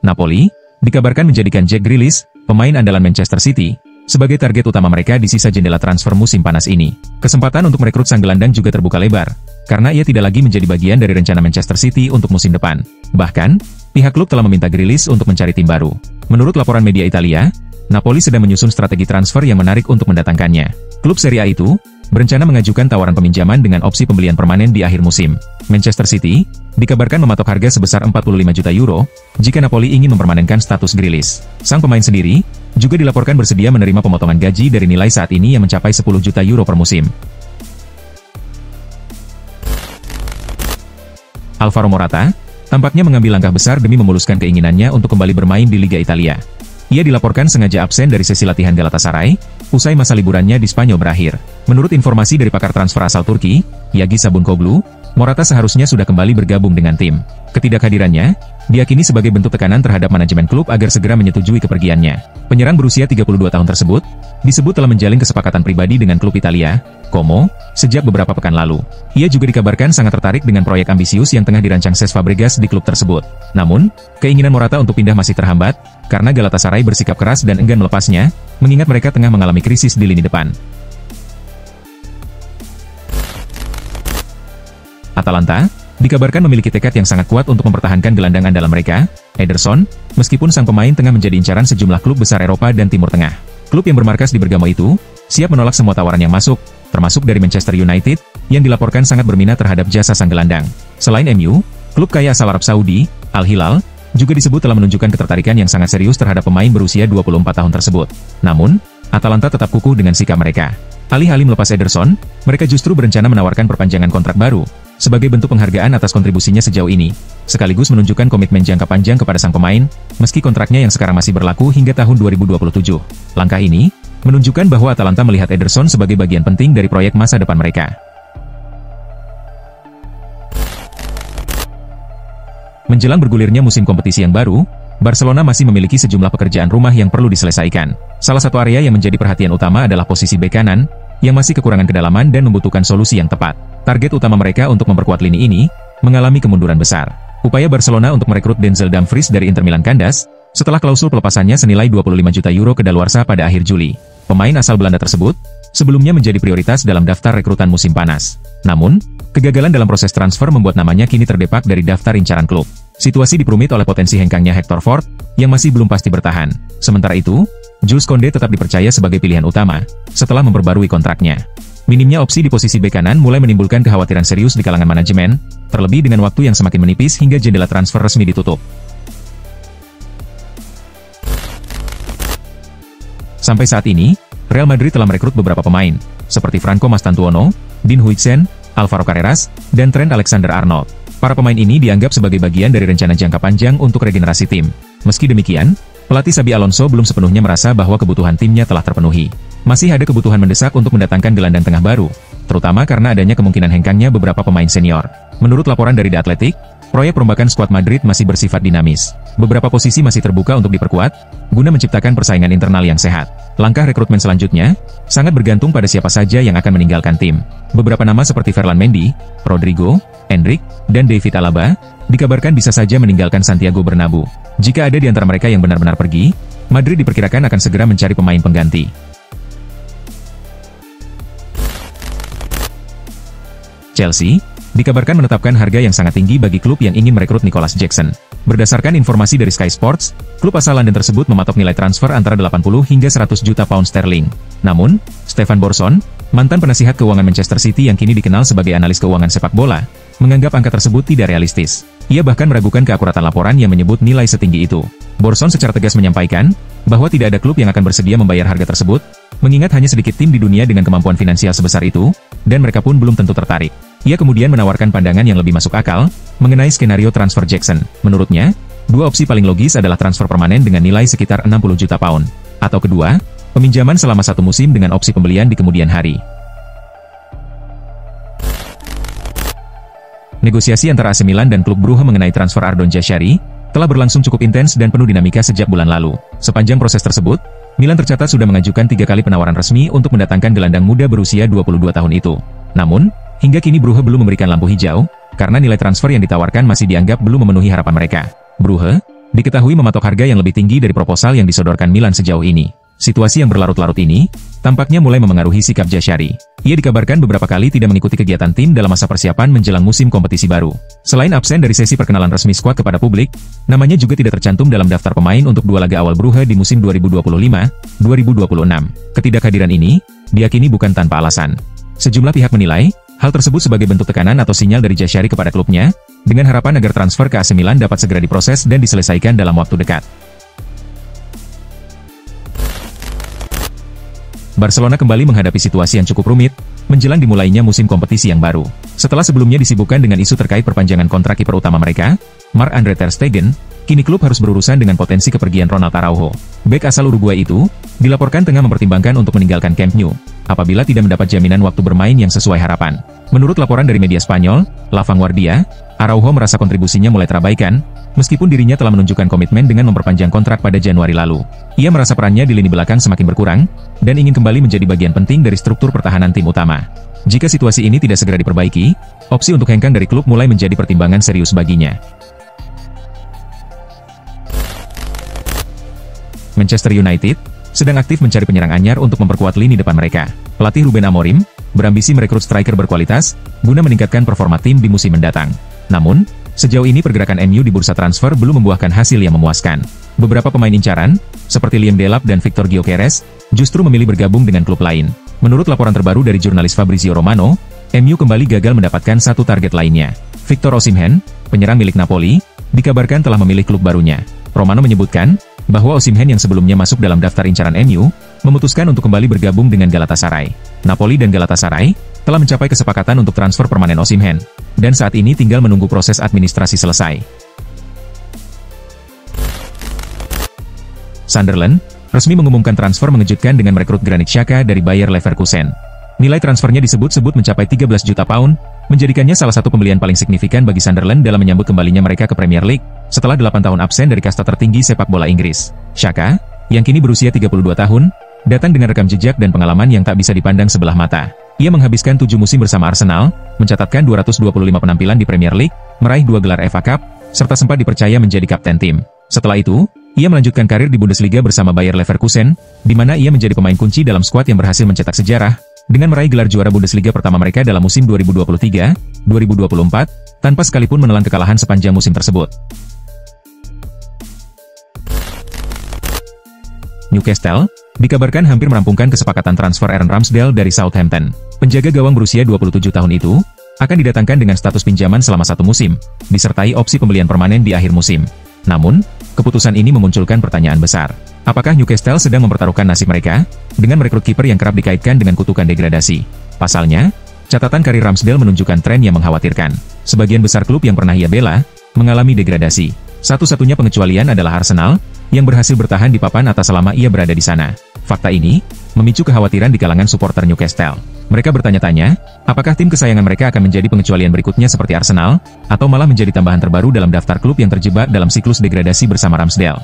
Napoli dikabarkan menjadikan Jack Grealish, pemain andalan Manchester City, sebagai target utama mereka di sisa jendela transfer musim panas ini. Kesempatan untuk merekrut sang gelandang juga terbuka lebar, karena ia tidak lagi menjadi bagian dari rencana Manchester City untuk musim depan. Bahkan, pihak klub telah meminta Grealish untuk mencari tim baru. Menurut laporan media Italia, Napoli sedang menyusun strategi transfer yang menarik untuk mendatangkannya. Klub Serie A itu berencana mengajukan tawaran peminjaman dengan opsi pembelian permanen di akhir musim. Manchester City dikabarkan mematok harga sebesar 45 juta euro jika Napoli ingin mempermanenkan status Grealish. Sang pemain sendiri juga dilaporkan bersedia menerima pemotongan gaji dari nilai saat ini yang mencapai 10 juta euro per musim. Alvaro Morata tampaknya mengambil langkah besar demi memuluskan keinginannya untuk kembali bermain di Liga Italia. Ia dilaporkan sengaja absen dari sesi latihan Galatasaray, usai masa liburannya di Spanyol berakhir. Menurut informasi dari pakar transfer asal Turki, Yagi Sabunkoglu, Morata seharusnya sudah kembali bergabung dengan tim. Ketidakhadirannya diyakini sebagai bentuk tekanan terhadap manajemen klub agar segera menyetujui kepergiannya. Penyerang berusia 32 tahun tersebut disebut telah menjalin kesepakatan pribadi dengan klub Italia, Como, sejak beberapa pekan lalu. Ia juga dikabarkan sangat tertarik dengan proyek ambisius yang tengah dirancang Cesc Fabregas di klub tersebut. Namun, keinginan Morata untuk pindah masih terhambat, karena Galatasaray bersikap keras dan enggan melepasnya, mengingat mereka tengah mengalami krisis di lini depan. Atalanta dikabarkan memiliki tekad yang sangat kuat untuk mempertahankan gelandang andalan mereka, Ederson, meskipun sang pemain tengah menjadi incaran sejumlah klub besar Eropa dan Timur Tengah. Klub yang bermarkas di Bergamo itu siap menolak semua tawaran yang masuk, termasuk dari Manchester United, yang dilaporkan sangat berminat terhadap jasa sang gelandang. Selain MU, klub kaya asal Arab Saudi, Al Hilal, juga disebut telah menunjukkan ketertarikan yang sangat serius terhadap pemain berusia 24 tahun tersebut. Namun, Atalanta tetap kukuh dengan sikap mereka. Alih-alih melepas Ederson, mereka justru berencana menawarkan perpanjangan kontrak baru, sebagai bentuk penghargaan atas kontribusinya sejauh ini, sekaligus menunjukkan komitmen jangka panjang kepada sang pemain, meski kontraknya yang sekarang masih berlaku hingga tahun 2027. Langkah ini menunjukkan bahwa Atalanta melihat Ederson sebagai bagian penting dari proyek masa depan mereka. Menjelang bergulirnya musim kompetisi yang baru, Barcelona masih memiliki sejumlah pekerjaan rumah yang perlu diselesaikan. Salah satu area yang menjadi perhatian utama adalah posisi bek kanan, yang masih kekurangan kedalaman dan membutuhkan solusi yang tepat. Target utama mereka untuk memperkuat lini ini mengalami kemunduran besar. Upaya Barcelona untuk merekrut Denzel Dumfries dari Inter Milan kandas, setelah klausul pelepasannya senilai 25 juta euro kedaluarsa pada akhir Juli. Pemain asal Belanda tersebut sebelumnya menjadi prioritas dalam daftar rekrutan musim panas. Namun, kegagalan dalam proses transfer membuat namanya kini terdepak dari daftar incaran klub. Situasi diperumit oleh potensi hengkangnya Hector Ford, yang masih belum pasti bertahan. Sementara itu, Jules Koundé tetap dipercaya sebagai pilihan utama, setelah memperbarui kontraknya. Minimnya opsi di posisi bek kanan mulai menimbulkan kekhawatiran serius di kalangan manajemen, terlebih dengan waktu yang semakin menipis hingga jendela transfer resmi ditutup. Sampai saat ini, Real Madrid telah merekrut beberapa pemain, seperti Franco Mastantuono, Dean Huijsen, Alvaro Carreras, dan Trent Alexander-Arnold. Para pemain ini dianggap sebagai bagian dari rencana jangka panjang untuk regenerasi tim. Meski demikian, pelatih Xabi Alonso belum sepenuhnya merasa bahwa kebutuhan timnya telah terpenuhi. Masih ada kebutuhan mendesak untuk mendatangkan gelandang tengah baru, terutama karena adanya kemungkinan hengkangnya beberapa pemain senior. Menurut laporan dari The Athletic, proyek perombakan skuad Madrid masih bersifat dinamis. Beberapa posisi masih terbuka untuk diperkuat, guna menciptakan persaingan internal yang sehat. Langkah rekrutmen selanjutnya sangat bergantung pada siapa saja yang akan meninggalkan tim. Beberapa nama seperti Ferland Mendy, Rodrigo, Endrick, dan David Alaba dikabarkan bisa saja meninggalkan Santiago Bernabeu. Jika ada di antara mereka yang benar-benar pergi, Madrid diperkirakan akan segera mencari pemain pengganti. Chelsea dikabarkan menetapkan harga yang sangat tinggi bagi klub yang ingin merekrut Nicolas Jackson. Berdasarkan informasi dari Sky Sports, klub asal London tersebut mematok nilai transfer antara 80 hingga 100 juta pound sterling. Namun, Stefan Borson, mantan penasihat keuangan Manchester City yang kini dikenal sebagai analis keuangan sepak bola, menganggap angka tersebut tidak realistis. Ia bahkan meragukan keakuratan laporan yang menyebut nilai setinggi itu. Borson secara tegas menyampaikan bahwa tidak ada klub yang akan bersedia membayar harga tersebut, mengingat hanya sedikit tim di dunia dengan kemampuan finansial sebesar itu, dan mereka pun belum tentu tertarik. Ia kemudian menawarkan pandangan yang lebih masuk akal mengenai skenario transfer Jackson. Menurutnya, dua opsi paling logis adalah transfer permanen dengan nilai sekitar 60 juta pound, atau kedua, peminjaman selama satu musim dengan opsi pembelian di kemudian hari. Negosiasi antara AC Milan dan klub Brugge mengenai transfer Ardon Jashari telah berlangsung cukup intens dan penuh dinamika sejak bulan lalu. Sepanjang proses tersebut, Milan tercatat sudah mengajukan 3 kali penawaran resmi untuk mendatangkan gelandang muda berusia 22 tahun itu. Namun, hingga kini Brugge belum memberikan lampu hijau, karena nilai transfer yang ditawarkan masih dianggap belum memenuhi harapan mereka. Brugge diketahui mematok harga yang lebih tinggi dari proposal yang disodorkan Milan sejauh ini. Situasi yang berlarut-larut ini tampaknya mulai memengaruhi sikap Jashari. Ia dikabarkan beberapa kali tidak mengikuti kegiatan tim dalam masa persiapan menjelang musim kompetisi baru. Selain absen dari sesi perkenalan resmi skuad kepada publik, namanya juga tidak tercantum dalam daftar pemain untuk 2 laga awal Brugge di musim 2025-2026. Ketidakhadiran ini diyakini bukan tanpa alasan. Sejumlah pihak menilai hal tersebut sebagai bentuk tekanan atau sinyal dari Jashari kepada klubnya, dengan harapan agar transfer ke AC Milan dapat segera diproses dan diselesaikan dalam waktu dekat. Barcelona kembali menghadapi situasi yang cukup rumit, menjelang dimulainya musim kompetisi yang baru. Setelah sebelumnya disibukkan dengan isu terkait perpanjangan kontrak kiper utama mereka, Marc-Andre ter Stegen, kini klub harus berurusan dengan potensi kepergian Ronald Araujo. Bek asal Uruguay itu, dilaporkan tengah mempertimbangkan untuk meninggalkan Camp Nou, apabila tidak mendapat jaminan waktu bermain yang sesuai harapan. Menurut laporan dari media Spanyol, La Vanguardia, Araujo merasa kontribusinya mulai terabaikan, meskipun dirinya telah menunjukkan komitmen dengan memperpanjang kontrak pada Januari lalu. Ia merasa perannya di lini belakang semakin berkurang, dan ingin kembali menjadi bagian penting dari struktur pertahanan tim utama. Jika situasi ini tidak segera diperbaiki, opsi untuk hengkang dari klub mulai menjadi pertimbangan serius baginya. Manchester United sedang aktif mencari penyerang anyar untuk memperkuat lini depan mereka. Pelatih Ruben Amorim berambisi merekrut striker berkualitas guna meningkatkan performa tim di musim mendatang. Namun, sejauh ini pergerakan MU di bursa transfer belum membuahkan hasil yang memuaskan. Beberapa pemain incaran, seperti Liam Delap dan Victor Gyökeres, justru memilih bergabung dengan klub lain. Menurut laporan terbaru dari jurnalis Fabrizio Romano, MU kembali gagal mendapatkan satu target lainnya. Victor Osimhen, penyerang milik Napoli, dikabarkan telah memilih klub barunya. Romano menyebutkan bahwa Osimhen yang sebelumnya masuk dalam daftar incaran MU, memutuskan untuk kembali bergabung dengan Galatasaray. Napoli dan Galatasaray telah mencapai kesepakatan untuk transfer permanen Osimhen, dan saat ini tinggal menunggu proses administrasi selesai. Sunderland resmi mengumumkan transfer mengejutkan dengan merekrut Granit Xhaka dari Bayer Leverkusen. Nilai transfernya disebut-sebut mencapai 13 juta pound, menjadikannya salah satu pembelian paling signifikan bagi Sunderland dalam menyambut kembalinya mereka ke Premier League, setelah 8 tahun absen dari kasta tertinggi sepak bola Inggris. Xhaka, yang kini berusia 32 tahun, datang dengan rekam jejak dan pengalaman yang tak bisa dipandang sebelah mata. Ia menghabiskan 7 musim bersama Arsenal, mencatatkan 225 penampilan di Premier League, meraih 2 gelar FA Cup, serta sempat dipercaya menjadi kapten tim. Setelah itu, ia melanjutkan karir di Bundesliga bersama Bayer Leverkusen, di mana ia menjadi pemain kunci dalam skuad yang berhasil mencetak sejarah, dengan meraih gelar juara Bundesliga pertama mereka dalam musim 2023-2024, tanpa sekalipun menelan kekalahan sepanjang musim tersebut. Newcastle dikabarkan hampir merampungkan kesepakatan transfer Aaron Ramsdale dari Southampton. Penjaga gawang berusia 27 tahun itu akan didatangkan dengan status pinjaman selama 1 musim, disertai opsi pembelian permanen di akhir musim. Namun, keputusan ini memunculkan pertanyaan besar. Apakah Newcastle sedang mempertaruhkan nasib mereka dengan merekrut kiper yang kerap dikaitkan dengan kutukan degradasi? Pasalnya, catatan karir Ramsdale menunjukkan tren yang mengkhawatirkan. Sebagian besar klub yang pernah ia bela mengalami degradasi. Satu-satunya pengecualian adalah Arsenal, yang berhasil bertahan di papan atas selama ia berada di sana. Fakta ini memicu kekhawatiran di kalangan supporter Newcastle. Mereka bertanya-tanya, apakah tim kesayangan mereka akan menjadi pengecualian berikutnya seperti Arsenal, atau malah menjadi tambahan terbaru dalam daftar klub yang terjebak dalam siklus degradasi bersama Ramsdale.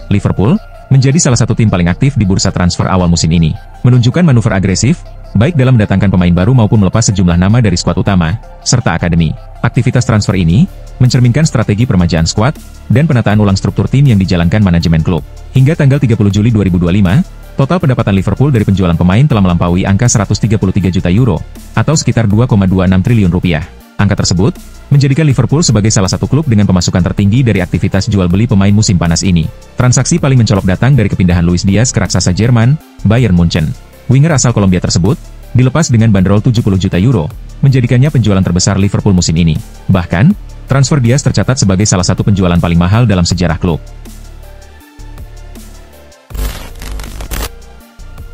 Liverpool menjadi salah satu tim paling aktif di bursa transfer awal musim ini, menunjukkan manuver agresif, baik dalam mendatangkan pemain baru maupun melepas sejumlah nama dari skuad utama, serta akademi. Aktivitas transfer ini mencerminkan strategi permajaan skuad dan penataan ulang struktur tim yang dijalankan manajemen klub. Hingga tanggal 30 Juli 2025, total pendapatan Liverpool dari penjualan pemain telah melampaui angka 133 juta euro, atau sekitar 2,26 triliun rupiah. Angka tersebut menjadikan Liverpool sebagai salah satu klub dengan pemasukan tertinggi dari aktivitas jual beli pemain musim panas ini. Transaksi paling mencolok datang dari kepindahan Luis Diaz ke raksasa Jerman, Bayern Munchen. Winger asal Kolombia tersebut dilepas dengan bandrol 70 juta euro, menjadikannya penjualan terbesar Liverpool musim ini. Bahkan, transfer Diaz tercatat sebagai salah satu penjualan paling mahal dalam sejarah klub.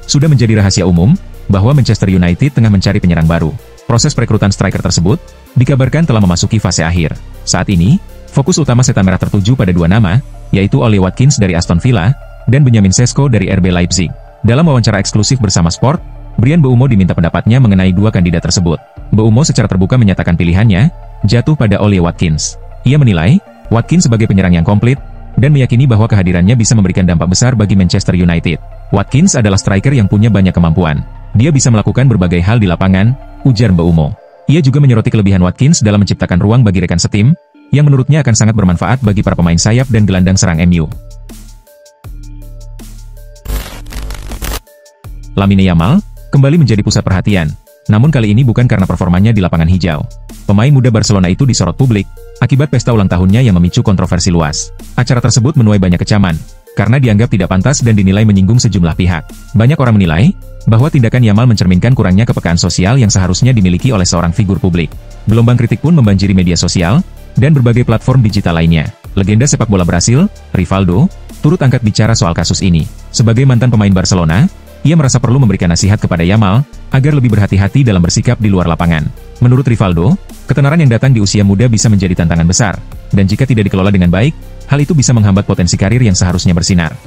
Sudah menjadi rahasia umum bahwa Manchester United tengah mencari penyerang baru. Proses perekrutan striker tersebut dikabarkan telah memasuki fase akhir. Saat ini, fokus utama Setan Merah tertuju pada 2 nama, yaitu Ollie Watkins dari Aston Villa dan Benjamin Sesko dari RB Leipzig. Dalam wawancara eksklusif bersama Sport, Bryan Mbeumo diminta pendapatnya mengenai 2 kandidat tersebut. Mbeumo secara terbuka menyatakan pilihannya jatuh pada Ollie Watkins. Ia menilai Watkins sebagai penyerang yang komplit dan meyakini bahwa kehadirannya bisa memberikan dampak besar bagi Manchester United. Watkins adalah striker yang punya banyak kemampuan. Dia bisa melakukan berbagai hal di lapangan, ujar Mbeumo. Ia juga menyoroti kelebihan Watkins dalam menciptakan ruang bagi rekan setim, yang menurutnya akan sangat bermanfaat bagi para pemain sayap dan gelandang serang MU. Lamine Yamal kembali menjadi pusat perhatian, namun kali ini bukan karena performanya di lapangan hijau. Pemain muda Barcelona itu disorot publik akibat pesta ulang tahunnya yang memicu kontroversi luas. Acara tersebut menuai banyak kecaman, karena dianggap tidak pantas dan dinilai menyinggung sejumlah pihak. Banyak orang menilai bahwa tindakan Yamal mencerminkan kurangnya kepekaan sosial yang seharusnya dimiliki oleh seorang figur publik. Gelombang kritik pun membanjiri media sosial dan berbagai platform digital lainnya. Legenda sepak bola Brasil, Rivaldo, turut angkat bicara soal kasus ini. Sebagai mantan pemain Barcelona, ia merasa perlu memberikan nasihat kepada Yamal agar lebih berhati-hati dalam bersikap di luar lapangan. Menurut Rivaldo, ketenaran yang datang di usia muda bisa menjadi tantangan besar, dan jika tidak dikelola dengan baik, hal itu bisa menghambat potensi karir yang seharusnya bersinar.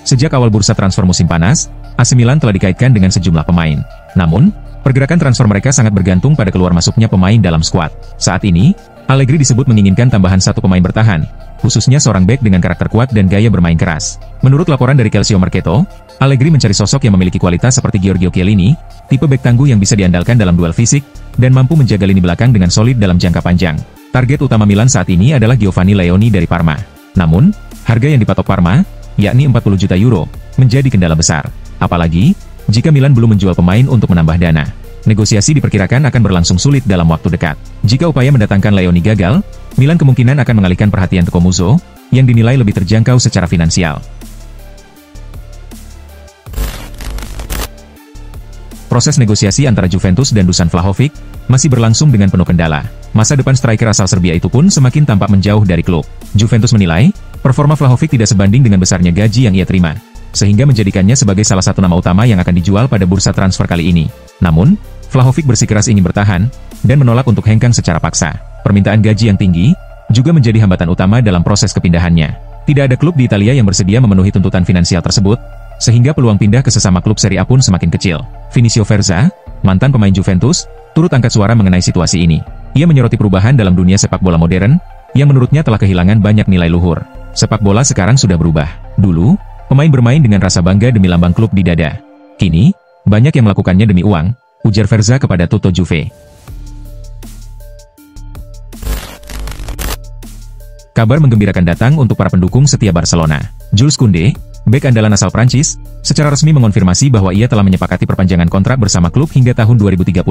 Sejak awal bursa transfer musim panas, AC Milan telah dikaitkan dengan sejumlah pemain. Namun, pergerakan transfer mereka sangat bergantung pada keluar masuknya pemain dalam skuad. Saat ini, Allegri disebut menginginkan tambahan satu pemain bertahan, khususnya seorang bek dengan karakter kuat dan gaya bermain keras. Menurut laporan dari Calcio Mercato, Allegri mencari sosok yang memiliki kualitas seperti Giorgio Chiellini, tipe bek tangguh yang bisa diandalkan dalam duel fisik, dan mampu menjaga lini belakang dengan solid dalam jangka panjang. Target utama Milan saat ini adalah Giovanni Leoni dari Parma. Namun, harga yang dipatok Parma, yakni 40 juta euro, menjadi kendala besar. Apalagi, jika Milan belum menjual pemain untuk menambah dana. Negosiasi diperkirakan akan berlangsung sulit dalam waktu dekat. Jika upaya mendatangkan Leoni gagal, Milan kemungkinan akan mengalihkan perhatian ke Muzo, yang dinilai lebih terjangkau secara finansial. Proses negosiasi antara Juventus dan Dusan Vlahovic masih berlangsung dengan penuh kendala. Masa depan striker asal Serbia itu pun semakin tampak menjauh dari klub. Juventus menilai, performa Vlahovic tidak sebanding dengan besarnya gaji yang ia terima, sehingga menjadikannya sebagai salah satu nama utama yang akan dijual pada bursa transfer kali ini. Namun, Vlahovic bersikeras ingin bertahan, dan menolak untuk hengkang secara paksa. Permintaan gaji yang tinggi juga menjadi hambatan utama dalam proses kepindahannya. Tidak ada klub di Italia yang bersedia memenuhi tuntutan finansial tersebut, sehingga peluang pindah ke sesama klub Serie A pun semakin kecil. Vinicio Verza, mantan pemain Juventus, turut angkat suara mengenai situasi ini. Ia menyoroti perubahan dalam dunia sepak bola modern, yang menurutnya telah kehilangan banyak nilai luhur. Sepak bola sekarang sudah berubah. Dulu, pemain bermain dengan rasa bangga demi lambang klub di dada. Kini, banyak yang melakukannya demi uang, ujar Verza kepada Tutto Juve. Kabar menggembirakan datang untuk para pendukung setia Barcelona. Jules Koundé, bek andalan asal Prancis, secara resmi mengonfirmasi bahwa ia telah menyepakati perpanjangan kontrak bersama klub hingga tahun 2030.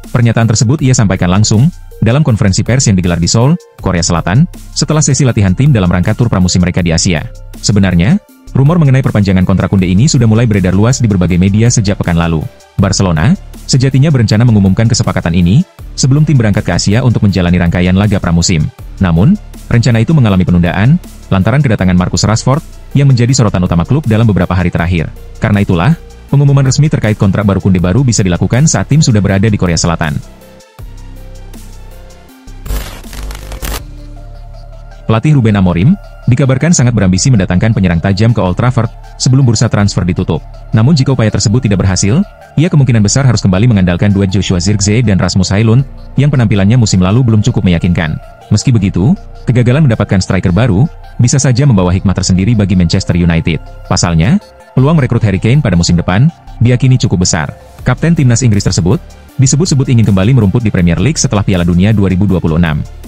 Pernyataan tersebut ia sampaikan langsung dalam konferensi pers yang digelar di Seoul, Korea Selatan, setelah sesi latihan tim dalam rangka tur pramusim mereka di Asia. Sebenarnya, rumor mengenai perpanjangan kontrak Koundé ini sudah mulai beredar luas di berbagai media sejak pekan lalu. Barcelona sejatinya berencana mengumumkan kesepakatan ini sebelum tim berangkat ke Asia untuk menjalani rangkaian laga pramusim. Namun, rencana itu mengalami penundaan lantaran kedatangan Marcus Rashford yang menjadi sorotan utama klub dalam beberapa hari terakhir. Karena itulah, pengumuman resmi terkait kontrak baru Koundé baru bisa dilakukan saat tim sudah berada di Korea Selatan. Pelatih Ruben Amorim dikabarkan sangat berambisi mendatangkan penyerang tajam ke Old Trafford sebelum bursa transfer ditutup. Namun jika upaya tersebut tidak berhasil, ia kemungkinan besar harus kembali mengandalkan duet Joshua Zirkzee dan Rasmus Højlund yang penampilannya musim lalu belum cukup meyakinkan. Meski begitu, kegagalan mendapatkan striker baru bisa saja membawa hikmah tersendiri bagi Manchester United. Pasalnya, peluang merekrut Harry Kane pada musim depan diyakini cukup besar. Kapten timnas Inggris tersebut disebut-sebut ingin kembali merumput di Premier League setelah Piala Dunia 2026.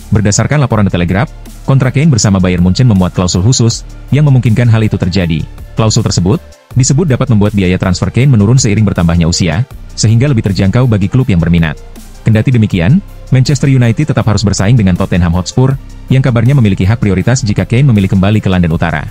Berdasarkan laporan The Telegraph, kontrak Kane bersama Bayern Munchen memuat klausul khusus yang memungkinkan hal itu terjadi. Klausul tersebut disebut dapat membuat biaya transfer Kane menurun seiring bertambahnya usia, sehingga lebih terjangkau bagi klub yang berminat. Kendati demikian, Manchester United tetap harus bersaing dengan Tottenham Hotspur, yang kabarnya memiliki hak prioritas jika Kane memilih kembali ke London Utara.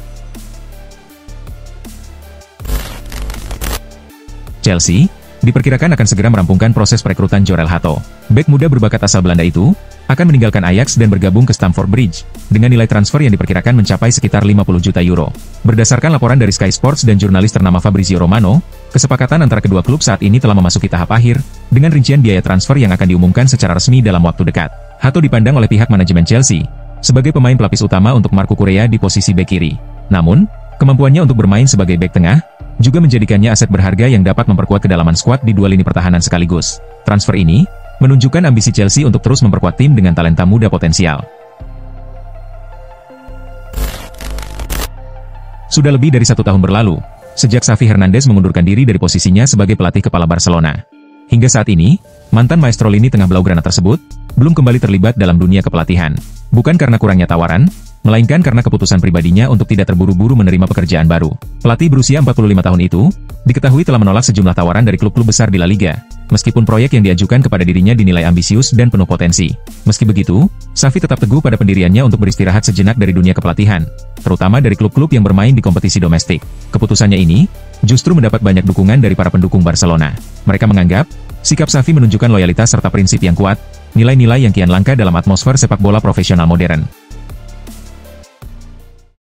Chelsea diperkirakan akan segera merampungkan proses perekrutan Jorel Hato. Bek muda berbakat asal Belanda itu akan meninggalkan Ajax dan bergabung ke Stamford Bridge, dengan nilai transfer yang diperkirakan mencapai sekitar 50 juta euro. Berdasarkan laporan dari Sky Sports dan jurnalis ternama Fabrizio Romano, kesepakatan antara kedua klub saat ini telah memasuki tahap akhir, dengan rincian biaya transfer yang akan diumumkan secara resmi dalam waktu dekat. Hato dipandang oleh pihak manajemen Chelsea sebagai pemain pelapis utama untuk Marco Correa di posisi bek kiri. Namun, kemampuannya untuk bermain sebagai bek tengah juga menjadikannya aset berharga yang dapat memperkuat kedalaman skuad di dua lini pertahanan sekaligus. Transfer ini menunjukkan ambisi Chelsea untuk terus memperkuat tim dengan talenta muda potensial. Sudah lebih dari 1 tahun berlalu, sejak Xavi Hernandez mengundurkan diri dari posisinya sebagai pelatih kepala Barcelona. Hingga saat ini, mantan maestro lini tengah Blaugrana tersebut belum kembali terlibat dalam dunia kepelatihan. Bukan karena kurangnya tawaran, melainkan karena keputusan pribadinya untuk tidak terburu-buru menerima pekerjaan baru. Pelatih berusia 45 tahun itu diketahui telah menolak sejumlah tawaran dari klub-klub besar di La Liga, meskipun proyek yang diajukan kepada dirinya dinilai ambisius dan penuh potensi. Meski begitu, Xavi tetap teguh pada pendiriannya untuk beristirahat sejenak dari dunia kepelatihan, terutama dari klub-klub yang bermain di kompetisi domestik. Keputusannya ini justru mendapat banyak dukungan dari para pendukung Barcelona. Mereka menganggap sikap Xavi menunjukkan loyalitas serta prinsip yang kuat, nilai-nilai yang kian langka dalam atmosfer sepak bola profesional modern.